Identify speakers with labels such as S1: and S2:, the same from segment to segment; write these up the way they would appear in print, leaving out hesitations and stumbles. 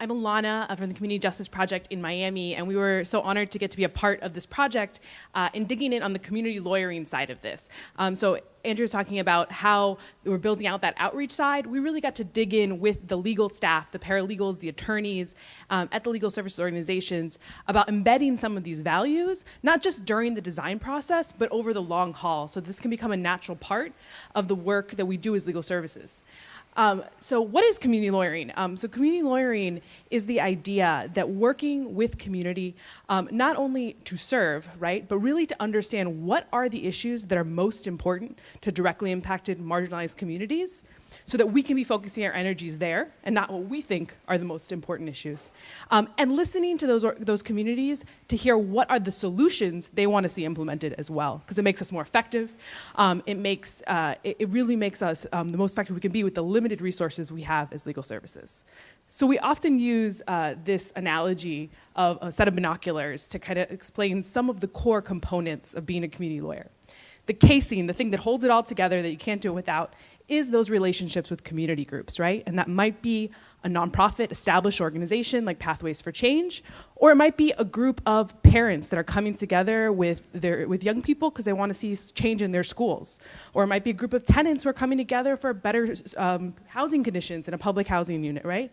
S1: I'm Alana from the Community Justice Project in Miami, and we were so honored to get to be a part of this project in digging in on the community lawyering side of this. So Andrew was talking about how we're building out that outreach side. We really got to dig in with the legal staff, the paralegals, the attorneys at the legal services organizations about embedding some of these values, not just during the design process, but over the long haul. So this can become a natural part of the work that we do as legal services. So what is community lawyering? So community lawyering is the idea that working with community, not only to serve, right, but really to understand what are the issues that are most important to directly impacted marginalized communities, so that we can be focusing our energies there and not what we think are the most important issues. And listening to those communities to hear what are the solutions they want to see implemented as well, because it makes us more effective. It really makes us the most effective we can be with the limited resources we have as legal services. So we often use this analogy of a set of binoculars to kind of explain some of the core components of being a community lawyer. The casing, the thing that holds it all together that you can't do it without, is those relationships with community groups, right? And that might be a nonprofit established organization like Pathways for Change, or it might be a group of parents that are coming together with young people because they want to see change in their schools. Or it might be a group of tenants who are coming together for better housing conditions in a public housing unit, right?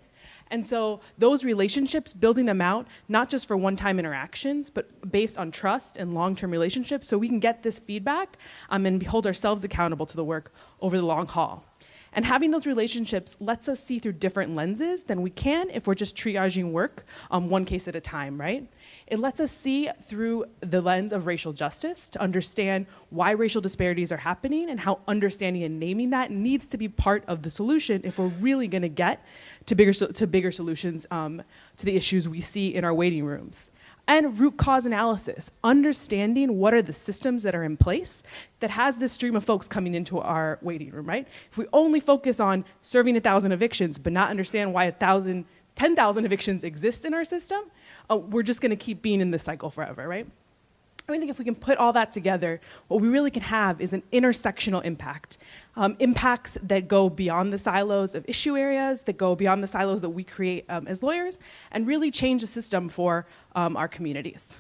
S1: And so those relationships, building them out, not just for one-time interactions, but based on trust and long-term relationships, so we can get this feedback and hold ourselves accountable to the work over the long haul. And having those relationships lets us see through different lenses than we can if we're just triaging work one case at a time, right? It lets us see through the lens of racial justice to understand why racial disparities are happening and how understanding and naming that needs to be part of the solution if we're really going to get to bigger solutions to the issues we see in our waiting rooms. And root cause analysis, understanding what are the systems that are in place that has this stream of folks coming into our waiting room, right? If we only focus on serving 1,000 evictions but not understand why 10,000 evictions exist in our system, we're just gonna keep being in this cycle forever, right? I think if we can put all that together, what we really can have is an intersectional impact. Impacts that go beyond the silos of issue areas, that go beyond the silos that we create as lawyers, and really change the system for our communities.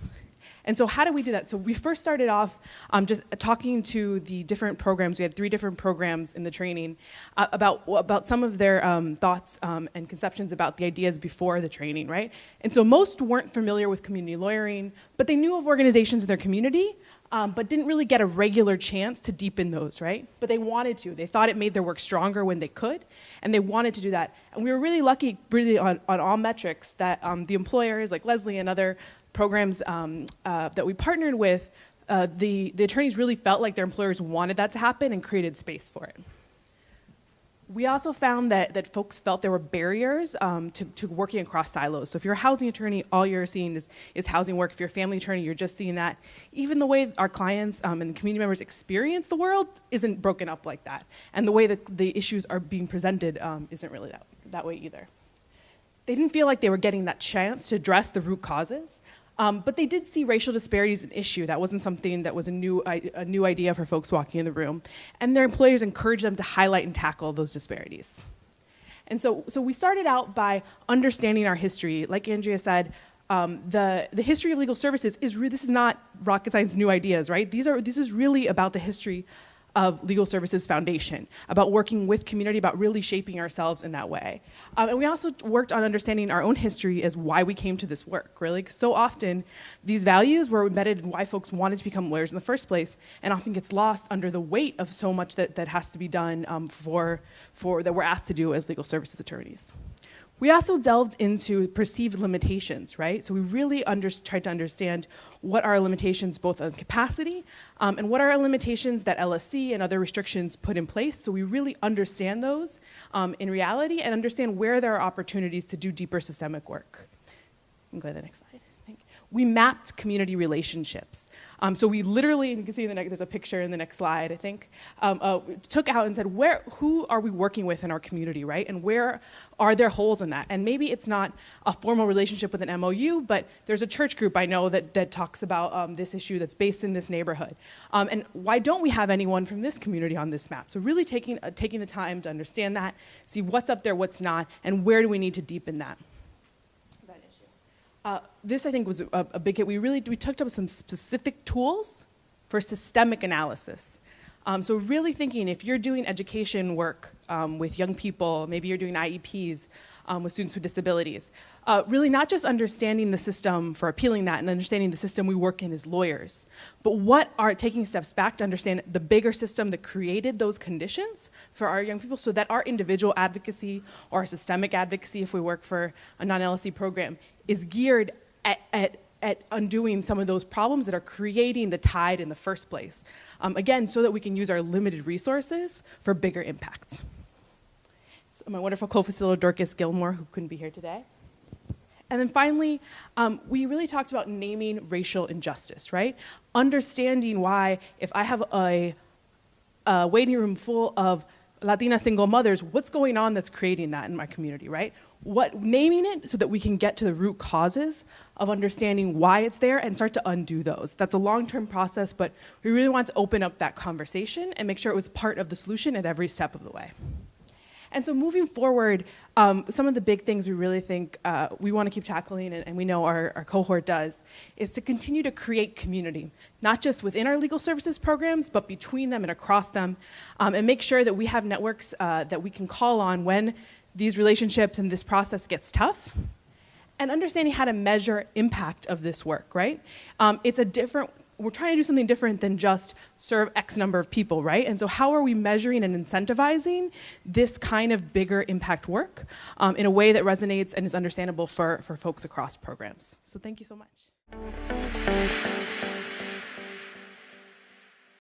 S1: And so how do we do that? So we first started off just talking to the different programs. We had 3 different programs in the training about some of their thoughts and conceptions about the ideas before the training, right? And so most weren't familiar with community lawyering, but they knew of organizations in their community, but didn't really get a regular chance to deepen those, right? But they wanted to. They thought it made their work stronger when they could, and they wanted to do that. And we were really lucky, really on all metrics, that the employers like Leslie and other programs that we partnered with, the attorneys really felt like their employers wanted that to happen and created space for it. We also found that folks felt there were barriers to working across silos. So if you're a housing attorney, all you're seeing is housing work. If you're a family attorney, you're just seeing that. Even the way our clients and the community members experience the world isn't broken up like that. And the way that the issues are being presented isn't really that way either. They didn't feel like they were getting that chance to address the root causes. But they did see racial disparities an issue. That wasn't something that was a new idea for folks walking in the room. And their employers encouraged them to highlight and tackle those disparities. And so we started out by understanding our history. Like Andrea said, the history of legal services this is not rocket science new ideas, right? This is really about the history of Legal Services Foundation, about working with community, about really shaping ourselves in that way. And we also worked on understanding our own history as why we came to this work, really. 'Cause so often, these values were embedded in why folks wanted to become lawyers in the first place, and often gets lost under the weight of so much that has to be done that we're asked to do as legal services attorneys. We also delved into perceived limitations, right? So we really tried to understand what are our limitations both on capacity and what are our limitations that LSC and other restrictions put in place. So we really understand those in reality and understand where there are opportunities to do deeper systemic work. You can go to the next slide. We mapped community relationships. So we literally, and you can see there's a picture in the next slide, I think, took out and said, who are we working with in our community, right? And where are there holes in that? And maybe it's not a formal relationship with an MOU, but there's a church group I know that talks about this issue that's based in this neighborhood. And why don't we have anyone from this community on this map? So really taking the time to understand that, see what's up there, what's not, and where do we need to deepen that. This, I think, was a big hit. We took up some specific tools for systemic analysis. So really thinking, if you're doing education work with young people, maybe you're doing IEPs with students with disabilities, really not just understanding the system for appealing that and understanding the system we work in as lawyers, but what are taking steps back to understand the bigger system that created those conditions for our young people so that our individual advocacy or our systemic advocacy, if we work for a non-LSE program, is geared at undoing some of those problems that are creating the tide in the first place. Again, so that we can use our limited resources for bigger impacts. So my wonderful co-facilitator, Dorcas Gilmore, who couldn't be here today. And then finally, we really talked about naming racial injustice, right? Understanding why, if I have a waiting room full of Latina single mothers, what's going on that's creating that in my community, right? Naming it so that we can get to the root causes of understanding why it's there and start to undo those. That's a long-term process, but we really want to open up that conversation and make sure it was part of the solution at every step of the way. And so moving forward, some of the big things we really think we want to keep tackling, and we know our cohort does, is to continue to create community, not just within our legal services programs, but between them and across them, and make sure that we have networks that we can call on when these relationships and this process gets tough, and understanding how to measure impact of this work, right? We're trying to do something different than just serve X number of people, right? And so how are we measuring and incentivizing this kind of bigger impact work in a way that resonates and is understandable for folks across programs? So thank you so much.